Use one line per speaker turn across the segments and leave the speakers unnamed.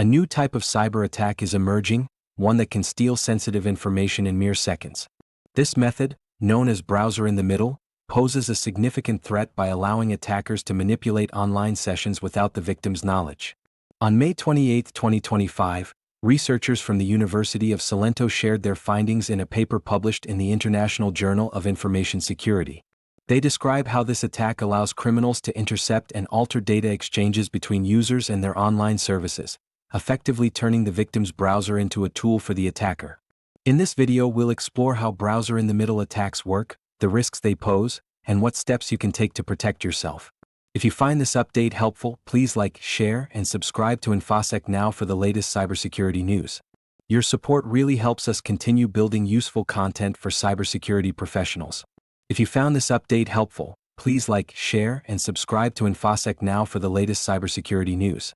A new type of cyber attack is emerging, one that can steal sensitive information in mere seconds. This method, known as browser in the middle, poses a significant threat by allowing attackers to manipulate online sessions without the victim's knowledge. On May 28, 2025, researchers from the University of Salento shared their findings in a paper published in the International Journal of Information Security. They describe how this attack allows criminals to intercept and alter data exchanges between users and their online services, effectively turning the victim's browser into a tool for the attacker. In this video, we'll explore how browser-in-the-middle attacks work, the risks they pose, and what steps you can take to protect yourself. If you find this update helpful, please like, share, and subscribe to InfoSec Now for the latest cybersecurity news. Your support really helps us continue building useful content for cybersecurity professionals. If you found this update helpful, please like, share, and subscribe to InfoSec Now for the latest cybersecurity news.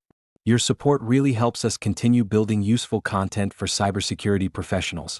Your support really helps us continue building useful content for cybersecurity professionals.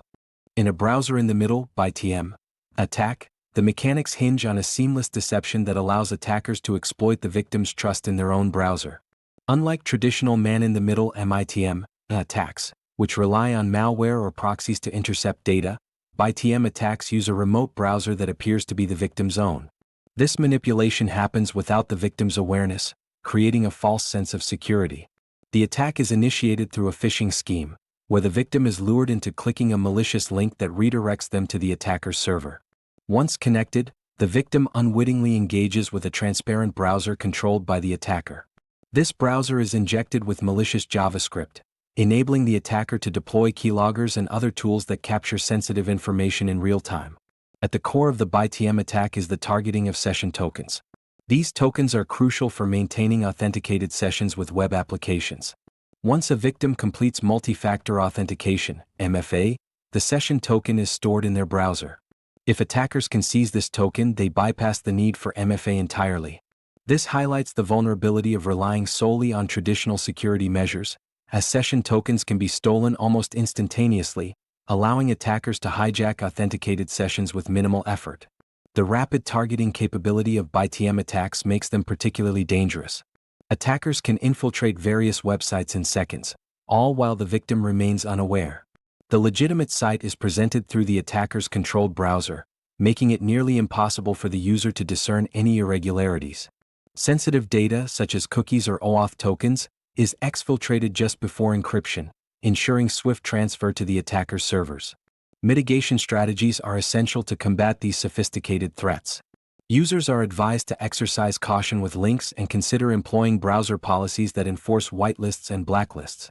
In a browser-in-the-middle (BiTM) attack, the mechanics hinge on a seamless deception that allows attackers to exploit the victim's trust in their own browser. Unlike traditional man-in-the-middle (MITM) attacks, which rely on malware or proxies to intercept data, BiTM attacks use a remote browser that appears to be the victim's own. This manipulation happens without the victim's awareness, creating a false sense of security. The attack is initiated through a phishing scheme, where the victim is lured into clicking a malicious link that redirects them to the attacker's server. Once connected, the victim unwittingly engages with a transparent browser controlled by the attacker. This browser is injected with malicious JavaScript, enabling the attacker to deploy keyloggers and other tools that capture sensitive information in real time. At the core of the BiTM attack is the targeting of session tokens. These tokens are crucial for maintaining authenticated sessions with web applications. Once a victim completes multi-factor authentication, MFA, the session token is stored in their browser. If attackers can seize this token, they bypass the need for MFA entirely. This highlights the vulnerability of relying solely on traditional security measures, as session tokens can be stolen almost instantaneously, allowing attackers to hijack authenticated sessions with minimal effort. The rapid targeting capability of BiTM attacks makes them particularly dangerous. Attackers can infiltrate various websites in seconds, all while the victim remains unaware. The legitimate site is presented through the attacker's controlled browser, making it nearly impossible for the user to discern any irregularities. Sensitive data, such as cookies or OAuth tokens, is exfiltrated just before encryption, ensuring swift transfer to the attacker's servers. Mitigation strategies are essential to combat these sophisticated threats. Users are advised to exercise caution with links and consider employing browser policies that enforce whitelists and blacklists.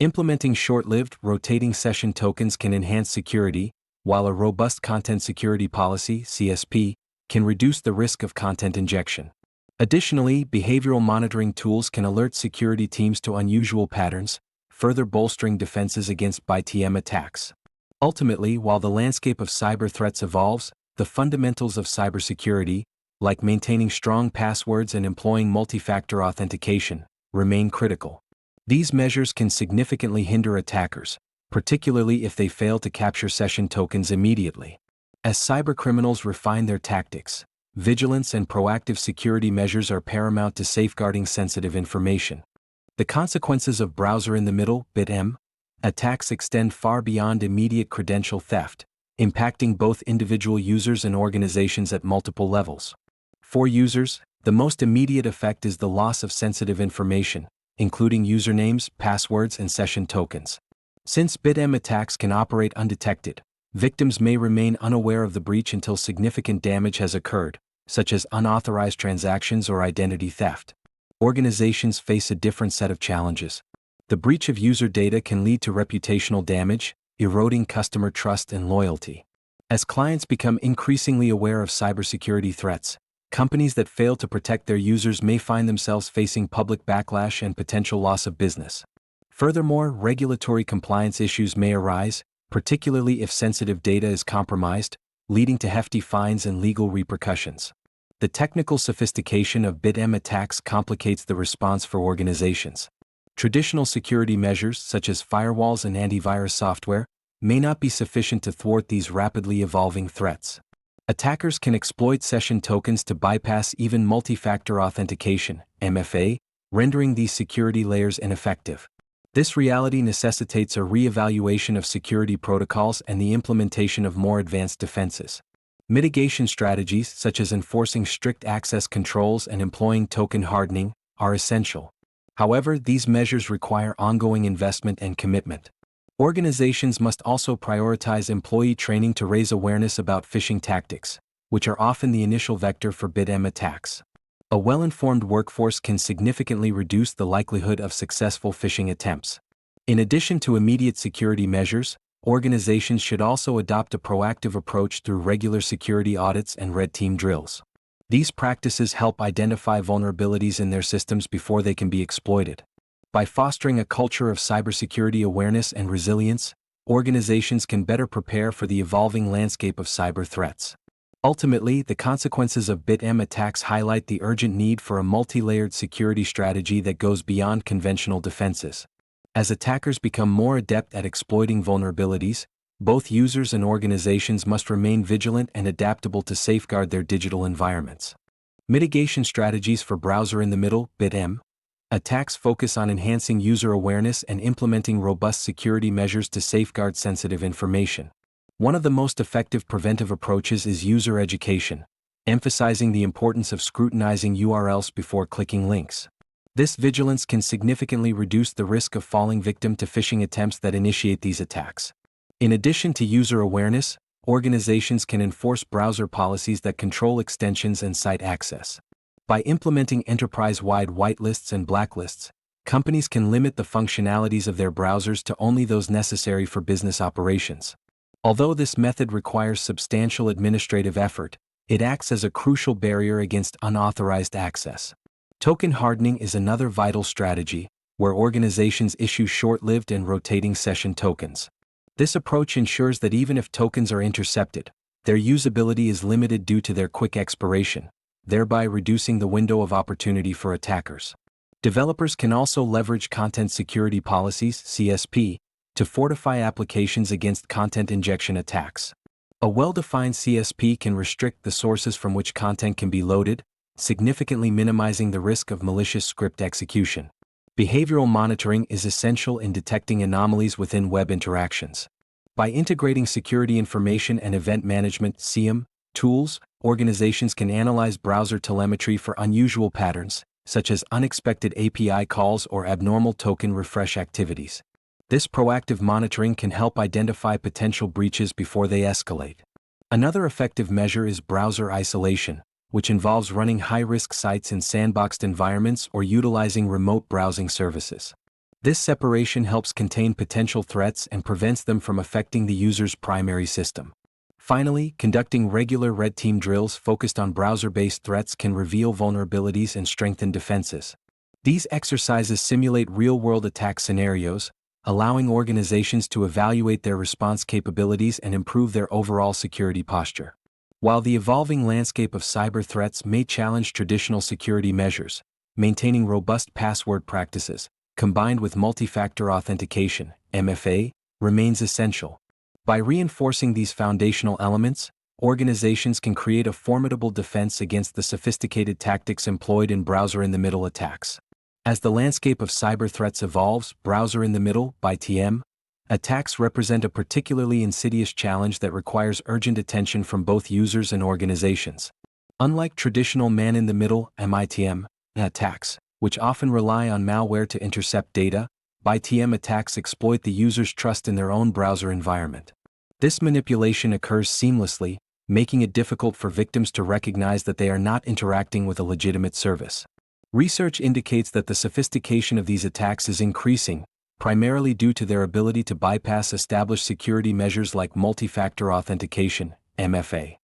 Implementing short-lived, rotating session tokens can enhance security, while a robust content security policy (CSP) can reduce the risk of content injection. Additionally, behavioral monitoring tools can alert security teams to unusual patterns, further bolstering defenses against BiTM attacks. Ultimately, while the landscape of cyber threats evolves, the fundamentals of cybersecurity, like maintaining strong passwords and employing multi-factor authentication, remain critical. These measures can significantly hinder attackers, particularly if they fail to capture session tokens immediately. As cybercriminals refine their tactics, vigilance and proactive security measures are paramount to safeguarding sensitive information. The consequences of browser-in-the-middle (BiTM) attacks extend far beyond immediate credential theft, impacting both individual users and organizations at multiple levels. For users, the most immediate effect is the loss of sensitive information, including usernames, passwords, and session tokens. Since BiTM attacks can operate undetected, victims may remain unaware of the breach until significant damage has occurred, such as unauthorized transactions or identity theft. Organizations face a different set of challenges. The breach of user data can lead to reputational damage, eroding customer trust and loyalty. As clients become increasingly aware of cybersecurity threats, companies that fail to protect their users may find themselves facing public backlash and potential loss of business. Furthermore, regulatory compliance issues may arise, particularly if sensitive data is compromised, leading to hefty fines and legal repercussions. The technical sophistication of BiTM attacks complicates the response for organizations. Traditional security measures, such as firewalls and antivirus software, may not be sufficient to thwart these rapidly evolving threats. Attackers can exploit session tokens to bypass even multi-factor authentication (MFA), rendering these security layers ineffective. This reality necessitates a re-evaluation of security protocols and the implementation of more advanced defenses. Mitigation strategies, such as enforcing strict access controls and employing token hardening, are essential. However, these measures require ongoing investment and commitment. Organizations must also prioritize employee training to raise awareness about phishing tactics, which are often the initial vector for BiTM attacks. A well-informed workforce can significantly reduce the likelihood of successful phishing attempts. In addition to immediate security measures, organizations should also adopt a proactive approach through regular security audits and red team drills. These practices help identify vulnerabilities in their systems before they can be exploited. By fostering a culture of cybersecurity awareness and resilience, organizations can better prepare for the evolving landscape of cyber threats. Ultimately, the consequences of BiTM attacks highlight the urgent need for a multi-layered security strategy that goes beyond conventional defenses. As attackers become more adept at exploiting vulnerabilities, both users and organizations must remain vigilant and adaptable to safeguard their digital environments. Mitigation strategies for browser-in-the-middle (BiTM) attacks focus on enhancing user awareness and implementing robust security measures to safeguard sensitive information. One of the most effective preventive approaches is user education, emphasizing the importance of scrutinizing URLs before clicking links. This vigilance can significantly reduce the risk of falling victim to phishing attempts that initiate these attacks. In addition to user awareness, organizations can enforce browser policies that control extensions and site access. By implementing enterprise-wide whitelists and blacklists, companies can limit the functionalities of their browsers to only those necessary for business operations. Although this method requires substantial administrative effort, it acts as a crucial barrier against unauthorized access. Token hardening is another vital strategy, where organizations issue short-lived and rotating session tokens. This approach ensures that even if tokens are intercepted, their usability is limited due to their quick expiration, thereby reducing the window of opportunity for attackers. Developers can also leverage content security policies (CSP) to fortify applications against content injection attacks. A well-defined CSP can restrict the sources from which content can be loaded, significantly minimizing the risk of malicious script execution. Behavioral monitoring is essential in detecting anomalies within web interactions. By integrating security information and event management (SIEM) tools, organizations can analyze browser telemetry for unusual patterns, such as unexpected API calls or abnormal token refresh activities. This proactive monitoring can help identify potential breaches before they escalate. Another effective measure is browser isolation, which involves running high-risk sites in sandboxed environments or utilizing remote browsing services. This separation helps contain potential threats and prevents them from affecting the user's primary system. Finally, conducting regular red team drills focused on browser-based threats can reveal vulnerabilities and strengthen defenses. These exercises simulate real-world attack scenarios, allowing organizations to evaluate their response capabilities and improve their overall security posture. While the evolving landscape of cyber threats may challenge traditional security measures, maintaining robust password practices, combined with multi-factor authentication (MFA), remains essential. By reinforcing these foundational elements, organizations can create a formidable defense against the sophisticated tactics employed in browser-in-the-middle attacks. As the landscape of cyber threats evolves, browser-in-the-middle (BiTM) attacks represent a particularly insidious challenge that requires urgent attention from both users and organizations. Unlike traditional man-in-the-middle (MITM) attacks, which often rely on malware to intercept data, BiTM attacks exploit the user's trust in their own browser environment. This manipulation occurs seamlessly, making it difficult for victims to recognize that they are not interacting with a legitimate service. Research indicates that the sophistication of these attacks is increasing, primarily due to their ability to bypass established security measures like multi-factor authentication (MFA).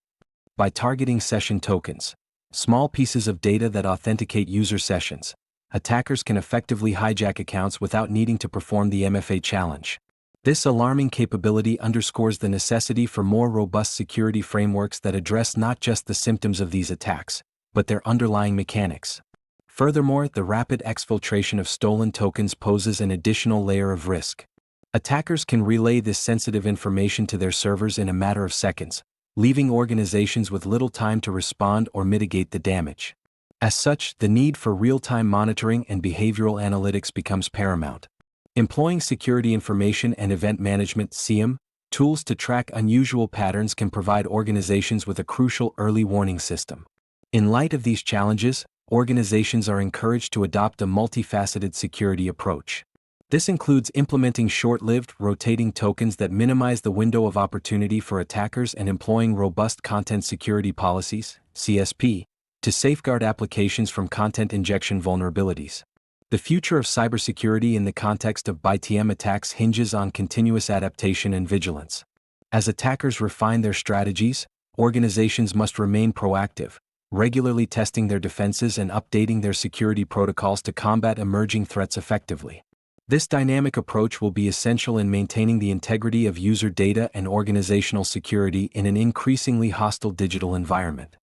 By targeting session tokens, small pieces of data that authenticate user sessions, attackers can effectively hijack accounts without needing to perform the MFA challenge. This alarming capability underscores the necessity for more robust security frameworks that address not just the symptoms of these attacks, but their underlying mechanics. Furthermore, the rapid exfiltration of stolen tokens poses an additional layer of risk. Attackers can relay this sensitive information to their servers in a matter of seconds, leaving organizations with little time to respond or mitigate the damage. As such, the need for real-time monitoring and behavioral analytics becomes paramount. Employing security information and event management (SIEM) tools to track unusual patterns can provide organizations with a crucial early warning system. In light of these challenges, organizations are encouraged to adopt a multifaceted security approach. This includes implementing short-lived, rotating tokens that minimize the window of opportunity for attackers and employing robust content security policies (CSP) to safeguard applications from content injection vulnerabilities. The future of cybersecurity in the context of BiTM attacks hinges on continuous adaptation and vigilance. As attackers refine their strategies, organizations must remain proactive, regularly testing their defenses and updating their security protocols to combat emerging threats effectively. This dynamic approach will be essential in maintaining the integrity of user data and organizational security in an increasingly hostile digital environment.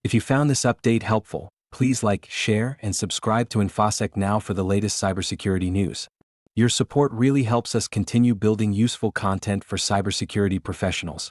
If you found this update helpful, please like, share, and subscribe to InfoSec Now for the latest cybersecurity news. Your support really helps us continue building useful content for cybersecurity professionals.